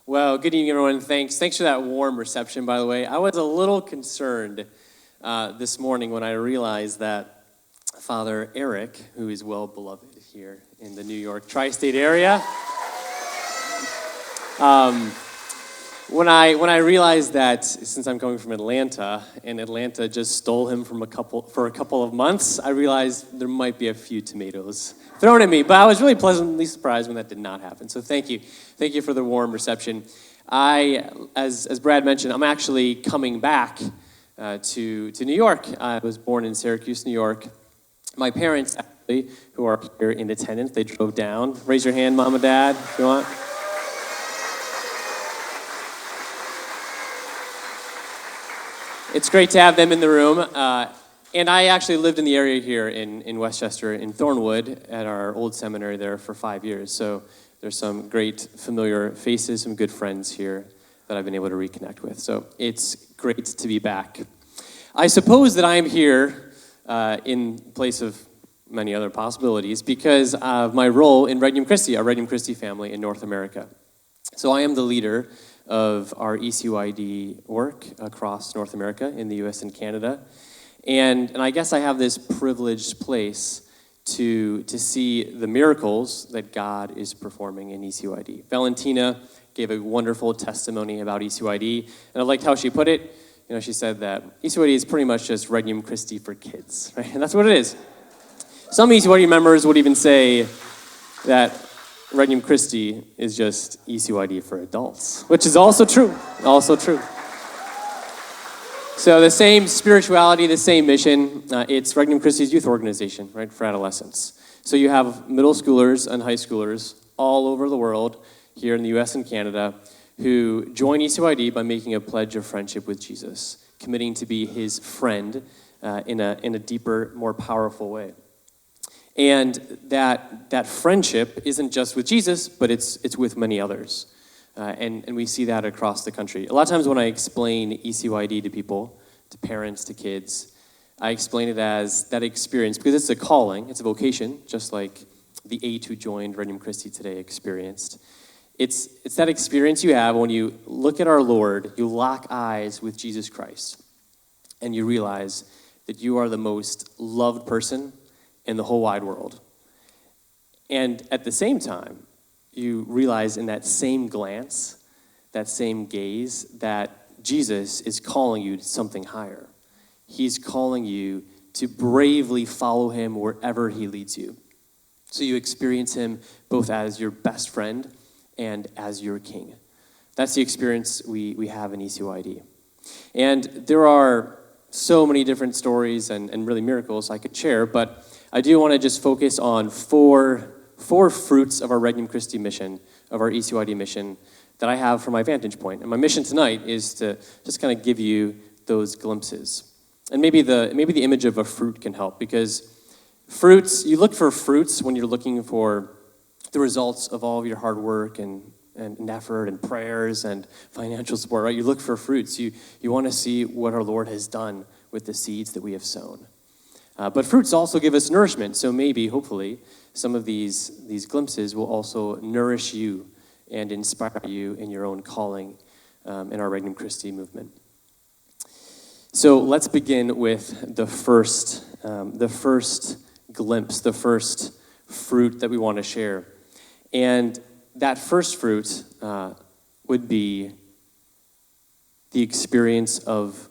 Well, good evening, everyone. Thanks for that warm reception, by the way. I was a little concerned this morning when I realized that Father Eric, who is well beloved here in the New York Tri-State area, when I realized that since I'm coming from Atlanta, and Atlanta just stole him for a couple of months, I realized there might be a few tomatoes thrown at me. But I was really pleasantly surprised when that did not happen. So thank you for the warm reception. As Brad mentioned, I'm actually coming back to New York. I was born in Syracuse, New York. My parents, actually, who are here in attendance, they drove down. Raise your hand, Mom and Dad, if you want. It's great to have them in the room. And I actually lived in the area here in Westchester, in Thornwood, at our old seminary there for 5 years. So there's some great familiar faces, some good friends here that I've been able to reconnect with. So it's great to be back. I suppose that I'm here in place of many other possibilities because of my role in Regnum Christi, our Regnum Christi family in North America. So I am the leader of our ECYD work across North America in the U.S. and Canada. And I guess I have this privileged place to see the miracles that God is performing in ECYD. Valentina gave a wonderful testimony about ECYD, and I liked how she put it. You know, she said that ECYD is pretty much just Regnum Christi for kids, right? And that's what it is. Some ECYD members would even say that Regnum Christi is just ECYD for adults, which is also true, So the same spirituality, the same mission, it's Regnum Christi's youth organization, right, for adolescents. So you have middle schoolers and high schoolers all over the world, here in the U.S. and Canada, who join ECYD by making a pledge of friendship with Jesus, committing to be his friend in a deeper, more powerful way. And that friendship isn't just with Jesus, but it's with many others. And we see that across the country. A lot of times when I explain ECYD to people, to parents, to kids, I explain it as that experience, because it's a calling, it's a vocation, just like the 8 who joined Regnum Christi today experienced. It's that experience you have when you look at our Lord, you lock eyes with Jesus Christ, and you realize that you are the most loved person in the whole wide world. And at the same time, you realize in that same glance, that same gaze, that Jesus is calling you to something higher. He's calling you to bravely follow him wherever he leads you. So you experience him both as your best friend and as your king. That's the experience we have in ECYD. And there are so many different stories and really miracles I could share, but I do want to just focus on four fruits of our Regnum Christi mission, of our ECYD mission, that I have from my vantage point. And my mission tonight is to just kind of give you those glimpses. And maybe the image of a fruit can help, because fruits, you look for fruits when you're looking for the results of all of your hard work and effort and prayers and financial support, right? You look for fruits. You want to see what our Lord has done with the seeds that we have sown. But fruits also give us nourishment, so maybe, hopefully, some of these glimpses will also nourish you and inspire you in your own calling in our Regnum Christi movement. So let's begin with the first glimpse, the first fruit that we want to share. And that first fruit would be the experience of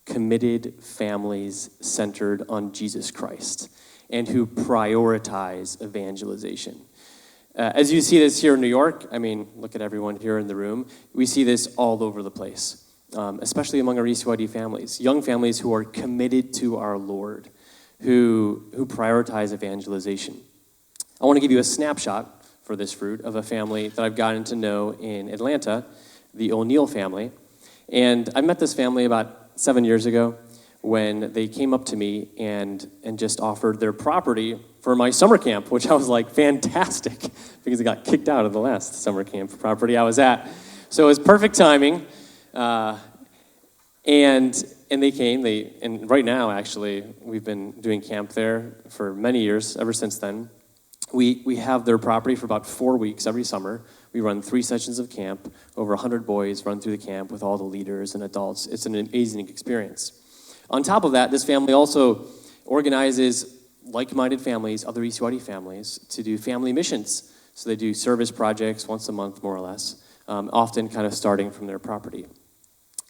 committed families centered on Jesus Christ and who prioritize evangelization. As you see this here in New York, I mean, look at everyone here in the room. We see this all over the place, especially among our ECYD families, young families who are committed to our Lord, who prioritize evangelization. I want to give you a snapshot for this fruit of a family that I've gotten to know in Atlanta, the O'Neill family. And I met this family about 7 years ago when they came up to me and just offered their property for my summer camp, which I was like, fantastic, because I got kicked out of the last summer camp property I was at. So it was perfect timing. And they came, and right now, actually, we've been doing camp there for many years, ever since then. We have their property for about 4 weeks every summer. We run 3 sessions of camp, over 100 boys run through the camp with all the leaders and adults. It's an amazing experience. On top of that, this family also organizes like-minded families, other ECYD families, to do family missions. So they do service projects once a month, more or less, often kind of starting from their property.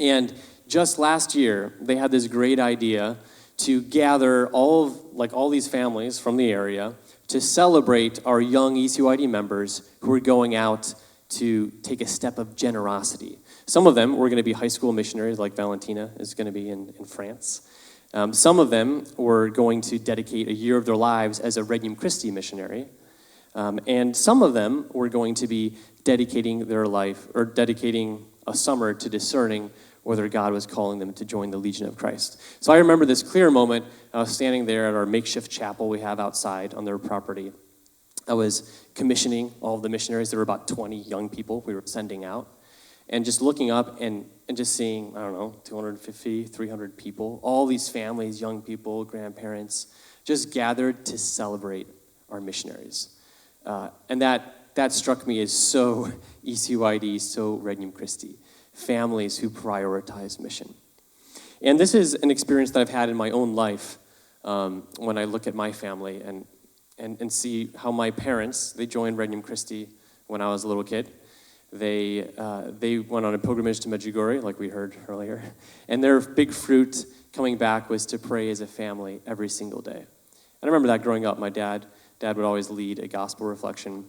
And just last year, they had this great idea to gather all these families from the area to celebrate our young ECYD members who are going out to take a step of generosity. Some of them were going to be high school missionaries, like Valentina is going to be in France. Some of them were going to dedicate a year of their lives as a Regnum Christi missionary. And some of them were going to be dedicating their life, or dedicating a summer to discerning whether God was calling them to join the Legion of Christ. So I remember this clear moment. I was standing there at our makeshift chapel we have outside on their property. I was commissioning all of the missionaries. There were about 20 young people we were sending out. And just looking up and just seeing, 250, 300 people, all these families, young people, grandparents, just gathered to celebrate our missionaries. And that struck me as so ECYD, so Regnum Christi. Families who prioritize mission. And this is an experience that I've had in my own life when I look at my family and see how my parents, they joined Regnum Christi when I was a little kid. They went on a pilgrimage to Medjugorje, like we heard earlier, and their big fruit coming back was to pray as a family every single day. And I remember that growing up. My dad would always lead a gospel reflection.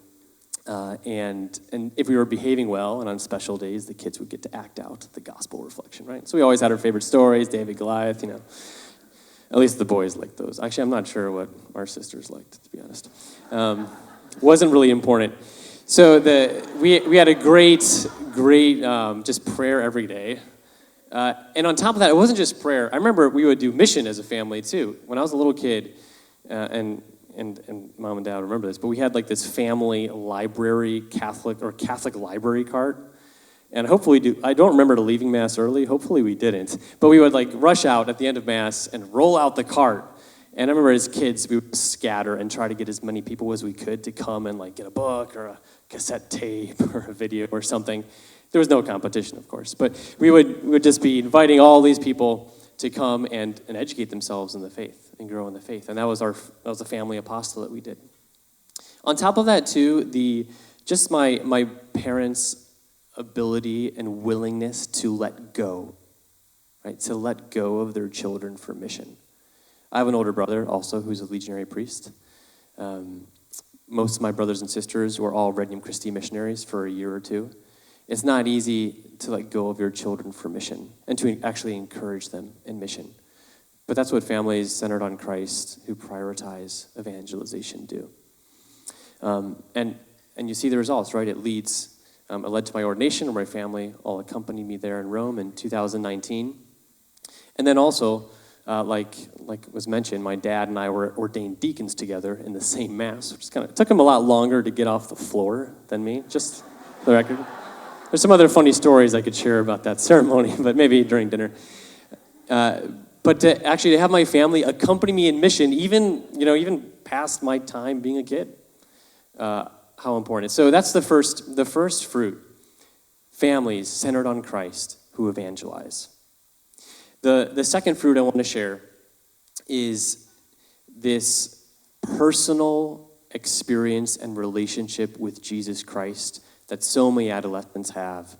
And if we were behaving well, and on special days, the kids would get to act out the gospel reflection, right? So we always had our favorite stories, David, Goliath, At least the boys liked those. Actually, I'm not sure what our sisters liked, to be honest. Wasn't really important. So we had a great just prayer every day. And on top of that, it wasn't just prayer. I remember we would do mission as a family, too. When I was a little kid, and mom and dad remember this, but we had like this family library, Catholic library card. And hopefully, I don't remember leaving Mass early. Hopefully we didn't. But we would like rush out at the end of Mass and roll out the cart. And I remember as kids, we would scatter and try to get as many people as we could to come and like get a book or a cassette tape or a video or something. There was no competition, of course. But we would just be inviting all these people to come and educate themselves in the faith and grow in the faith. And that was the family apostolate we did. On top of that, too, just my parents' ability and willingness to let go, right? To let go of their children for mission. I have an older brother also who's a legionary priest. Most of my brothers and sisters were all Regnum Christi missionaries for a year or two. It's not easy to let go of your children for mission and to actually encourage them in mission. But that's what families centered on Christ who prioritize evangelization do. And you see the results, right? It led to my ordination, where my family all accompanied me there in Rome in 2019. And then also, like was mentioned, my dad and I were ordained deacons together in the same Mass, which took him a lot longer to get off the floor than me, just for the record. There's some other funny stories I could share about that ceremony, but maybe during dinner. But to have my family accompany me in mission, even past my time being a kid, how important. So that's the first fruit. Families centered on Christ who evangelize. The second fruit I want to share is this personal experience and relationship with Jesus Christ that so many adolescents have.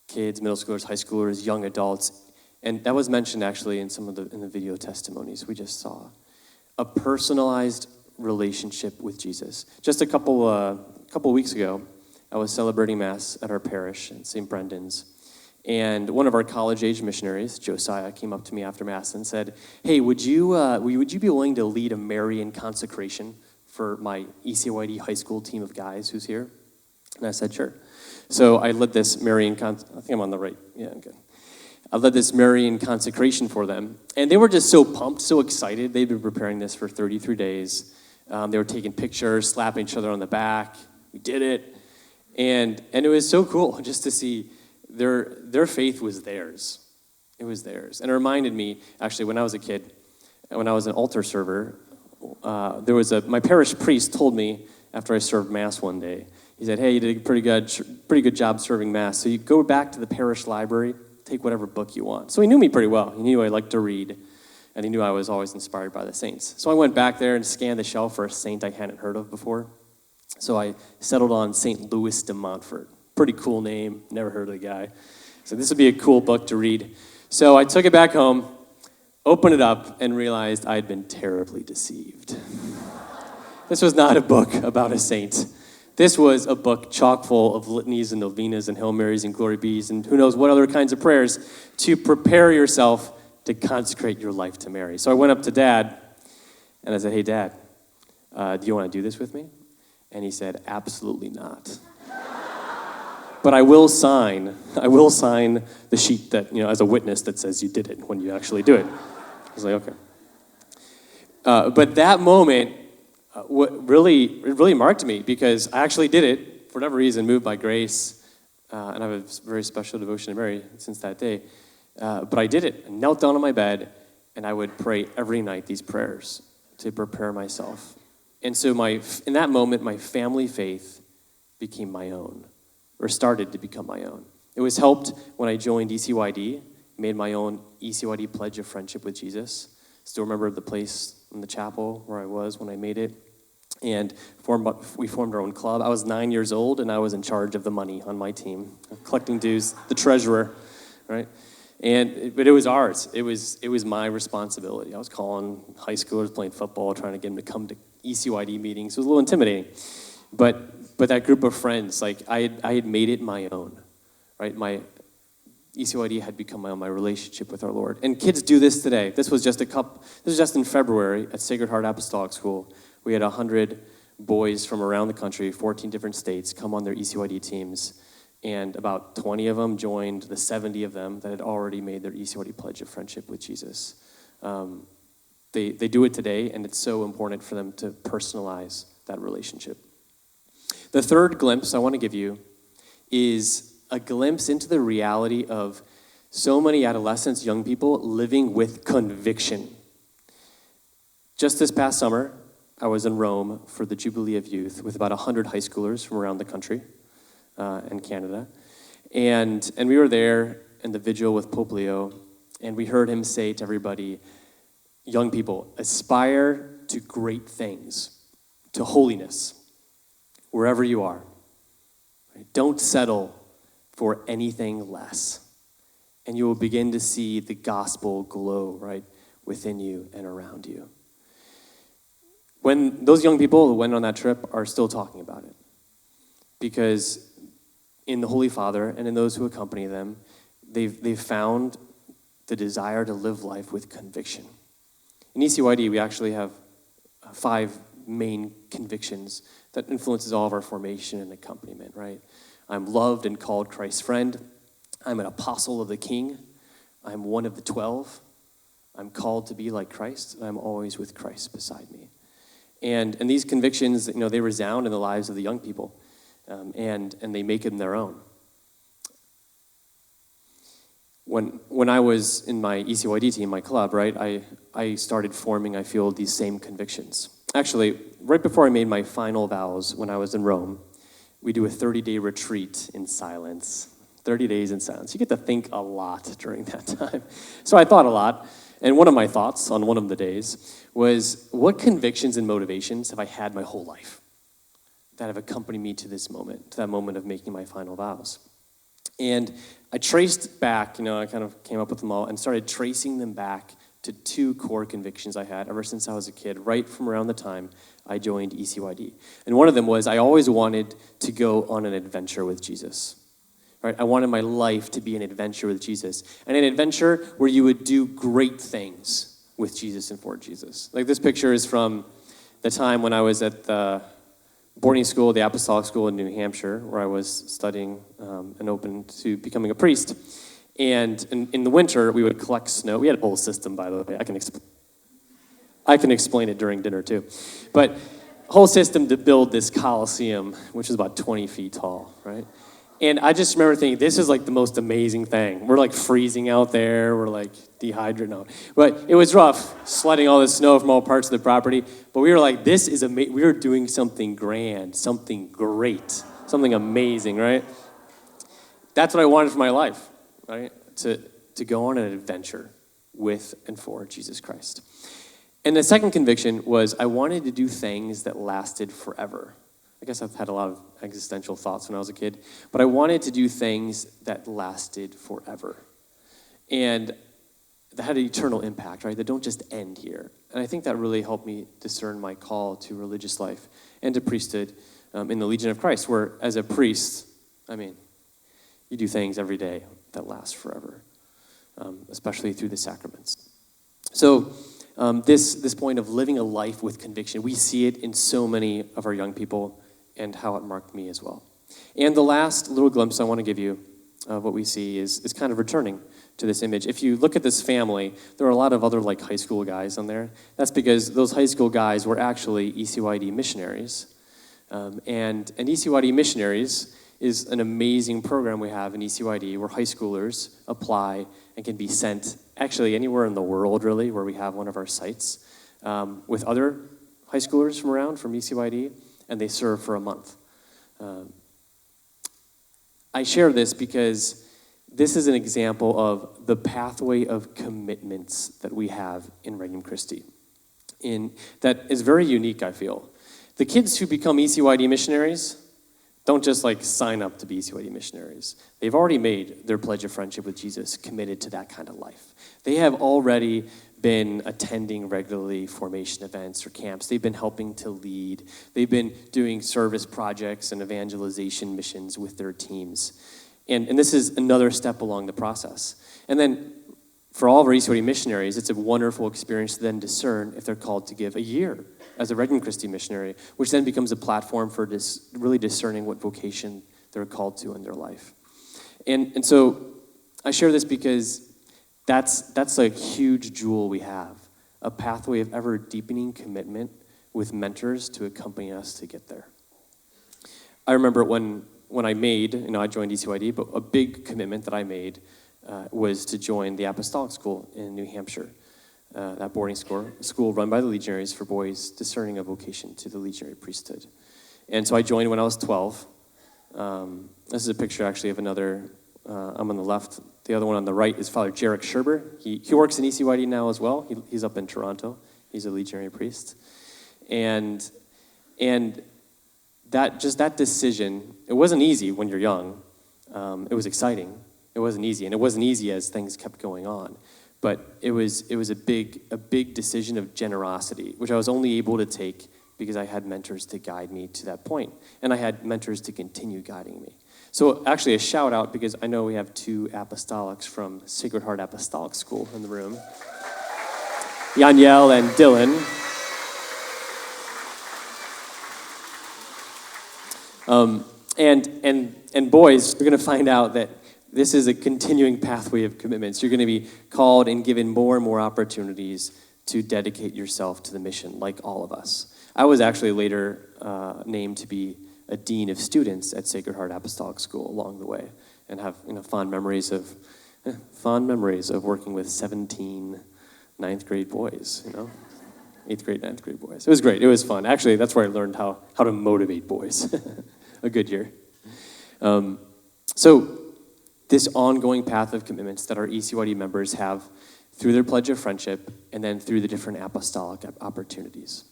Kids, middle schoolers, high schoolers, young adults. And that was mentioned actually in in the video testimonies we just saw. A personalized relationship with Jesus. Just a couple weeks ago, I was celebrating Mass at our parish in St. Brendan's. And one of our college-age missionaries, Josiah, came up to me after Mass and said, "Hey, would you be willing to lead a Marian consecration for my ECYD high school team of guys who's here?" And I said, "Sure." So I led this Marian I think I'm on the right. Yeah, I'm good. I led this Marian consecration for them. And they were just so pumped, so excited. They'd been preparing this for 33 days. They were taking pictures, slapping each other on the back. We did it. And it was so cool just to see their faith was theirs. It was theirs. And it reminded me, actually, when I was a kid, when I was an altar server, my parish priest told me after I served Mass one day, He said, hey, you did a pretty good job serving Mass. So you go back to the parish library, take whatever book you want. So he knew me pretty well. He knew I liked to read, and he knew I was always inspired by the saints. So I went back there and scanned the shelf for a saint I hadn't heard of before. So I settled on St. Louis de Montfort. Pretty cool name, never heard of the guy. So this would be a cool book to read. So I took it back home, opened it up, and realized I'd been terribly deceived. This was not a book about a saint. This was a book chock full of litanies and novenas and Hail Marys and Glory Bees and who knows what other kinds of prayers to prepare yourself to consecrate your life to Mary. So I went up to Dad, and I said, hey, Dad, do you want to do this with me? And he said, absolutely not. But I will sign the sheet that, as a witness that says you did it when you actually do it. I was like, okay. But that moment, it really marked me because I actually did it for whatever reason, moved by grace, and I have a very special devotion to Mary since that day. But I did it. I knelt down on my bed, and I would pray every night these prayers to prepare myself. And so in that moment, my family faith became my own, or started to become my own. It was helped when I joined ECYD, made my own ECYD pledge of friendship with Jesus. Still remember the place in the chapel where I was when I made it. And we formed our own club. I was 9 years old, and I was in charge of the money on my team, collecting dues, the treasurer, right? But it was ours. It was my responsibility. I was calling high schoolers playing football, trying to get them to come to ECYD meetings. It was a little intimidating. But that group of friends, I had made it my own, right? My ECYD had become my own, my relationship with our Lord. And kids do this today. This was just in February at Sacred Heart Apostolic School. We had 100 boys from around the country, 14 different states, come on their ECYD teams. And about 20 of them joined the 70 of them that had already made their ECYD pledge of friendship with Jesus. They do it today, and it's so important for them to personalize that relationship. The third glimpse I want to give you is a glimpse into the reality of so many adolescents, young people, living with conviction. Just this past summer, I was in Rome for the Jubilee of Youth with about 100 high schoolers from around the country and Canada. And we were there in the vigil with Pope Leo, and we heard him say to everybody, young people, aspire to great things, to holiness, wherever you are. Right? Don't settle for anything less. And you will begin to see the gospel glow right within you and around you. When those young people who went on that trip are still talking about it. Because in the Holy Father and in those who accompany them, they've found the desire to live life with conviction. In ECYD, we actually have 5 main convictions that influences all of our formation and accompaniment, right? I'm loved and called Christ's friend. I'm an apostle of the King. I'm one of the 12. I'm called to be like Christ, and I'm always with Christ beside me. And these convictions, they resound in the lives of the young people, and they make them their own. When I was in my ECYD team, my club, right, I started forming, I feel, these same convictions. Actually, right before I made my final vows when I was in Rome, we do a 30-day retreat in silence. 30 days in silence. You get to think a lot during that time. So I thought a lot, and one of my thoughts on one of the days was, what convictions and motivations have I had my whole life that have accompanied me to this moment, to that moment of making my final vows? And I traced back, I kind of came up with them all and started tracing them back to 2 core convictions I had ever since I was a kid, right from around the time I joined ECYD. And one of them was I always wanted to go on an adventure with Jesus. Right? I wanted my life to be an adventure with Jesus. And an adventure where you would do great things with Jesus and for Jesus. Like this picture is from the time when I was at the boarding school, the Apostolic School in New Hampshire, where I was studying and open to becoming a priest. And in the winter, we would collect snow. We had a whole system, by the way. I can explain it during dinner, too. But whole system to build this Colosseum, which is about 20 feet tall, right? And I just remember thinking, this is like the most amazing thing. We're like freezing out there. We're like dehydrated. No. But it was rough, sledding all this snow from all parts of the property. But we were like, this is amazing. We were doing something grand, something great something amazing, right? That's what I wanted for my life, right? To go on an adventure with and for Jesus Christ. And the second conviction was I wanted to do things that lasted forever. I guess I've had a lot of existential thoughts when I was a kid, but I wanted to do things that lasted forever. And that had an eternal impact, right? That don't just end here. And I think that really helped me discern my call to religious life and to priesthood in the Legion of Christ, where as a priest, you do things every day that last forever, especially through the sacraments. So this point of living a life with conviction, we see it in so many of our young people and how it marked me as well. And the last little glimpse I want to give you of what we see is kind of returning to this image. If you look at this family, there are a lot of other high school guys on there. That's because those high school guys were actually ECYD missionaries. And ECYD missionaries is an amazing program we have in ECYD where high schoolers apply and can be sent actually anywhere in the world, really, where we have one of our sites, with other high schoolers from around, from ECYD, and they serve for a month. I share this because this is an example of the pathway of commitments that we have in Regnum Christi. That is very unique, I feel. The kids who become ECYD missionaries don't just sign up to be ECYD missionaries. They've already made their pledge of friendship with Jesus, committed to that kind of life. They have already been attending regularly formation events or camps. They've been helping to lead. They've been doing service projects and evangelization missions with their teams. And this is another step along the process. And then for all of our ECYD missionaries, it's a wonderful experience to then discern if they're called to give a year as a Regnum Christi missionary, which then becomes a platform for really discerning what vocation they're called to in their life. And so I share this because that's a huge jewel we have, a pathway of ever deepening commitment with mentors to accompany us to get there. I remember when I I joined ECYD, but a big commitment that I made was to join the Apostolic School in New Hampshire, that boarding school run by the Legionaries for boys discerning a vocation to the Legionary priesthood. And so I joined when I was 12. This is a picture actually of another, I'm on the left. The other one on the right is Father Jarek Scherber. He works in ECYD now as well. He's up in Toronto. He's a Legionary priest. And that decision, it wasn't easy when you're young. It was exciting. It wasn't easy, and it wasn't easy as things kept going on. But it was a big decision of generosity, which I was only able to take because I had mentors to guide me to that point, and I had mentors to continue guiding me. So actually a shout out, because I know we have two apostolics from Sacred Heart Apostolic School in the room, Yaniel and Dylan. And boys, you're going to find out that this is a continuing pathway of commitments. You're going to be called and given more and more opportunities to dedicate yourself to the mission, like all of us. I was actually later named to be a dean of students at Sacred Heart Apostolic School along the way, and have fond memories of working with 17 ninth grade boys. 8th grade, 9th grade boys. It was great. It was fun. Actually, that's where I learned how to motivate boys. A good year. So this ongoing path of commitments that our ECYD members have through their pledge of friendship and then through the different apostolic opportunities.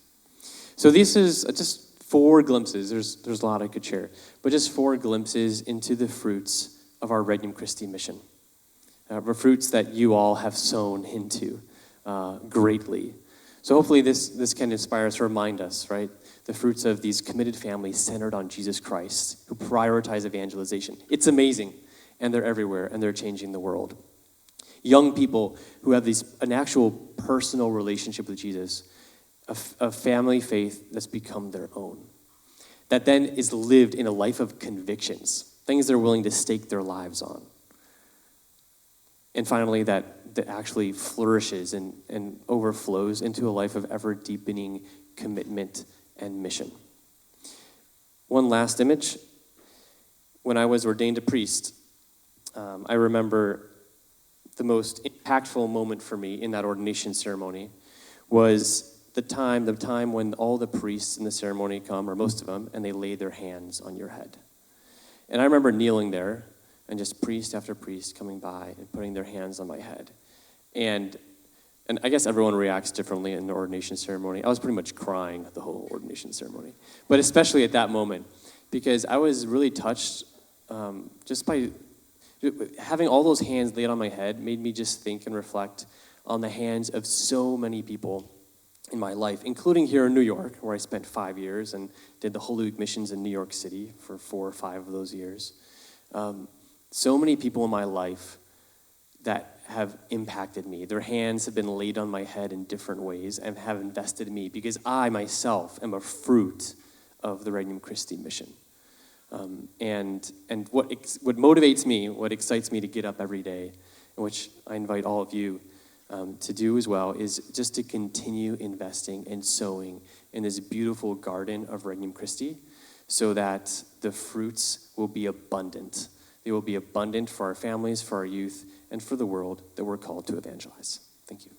So this is just 4 glimpses. There's a lot I could share, but just 4 glimpses into the fruits of our Regnum Christi mission. The fruits that you all have sown into greatly. So hopefully this can inspire us, remind us, right? The fruits of these committed families centered on Jesus Christ, who prioritize evangelization. It's amazing, and they're everywhere, and they're changing the world. Young people who have an actual personal relationship with Jesus, a family faith that's become their own, that then is lived in a life of convictions, things they're willing to stake their lives on. And finally, that actually flourishes and overflows into a life of ever-deepening commitment and mission. One last image. When I was ordained a priest, I remember the most impactful moment for me in that ordination ceremony was the time when all the priests in the ceremony come, or most of them, and they lay their hands on your head. And I remember kneeling there, and just priest after priest coming by and putting their hands on my head. And I guess everyone reacts differently in the ordination ceremony. I was pretty much crying the whole ordination ceremony, but especially at that moment, because I was really touched just by having all those hands laid on my head. Made me just think and reflect on the hands of so many people in my life, including here in New York, where I spent 5 years and did the Holy Week missions in New York City for 4 or 5 of those years. So many people in my life that have impacted me. Their hands have been laid on my head in different ways and have invested in me, because I myself am a fruit of the Regnum Christi mission. And what motivates me, what excites me to get up every day, and which I invite all of you to do as well, is just to continue investing and sowing in this beautiful garden of Regnum Christi, so that the fruits will be abundant. They will be abundant for our families, for our youth, and for the world that we're called to evangelize. Thank you.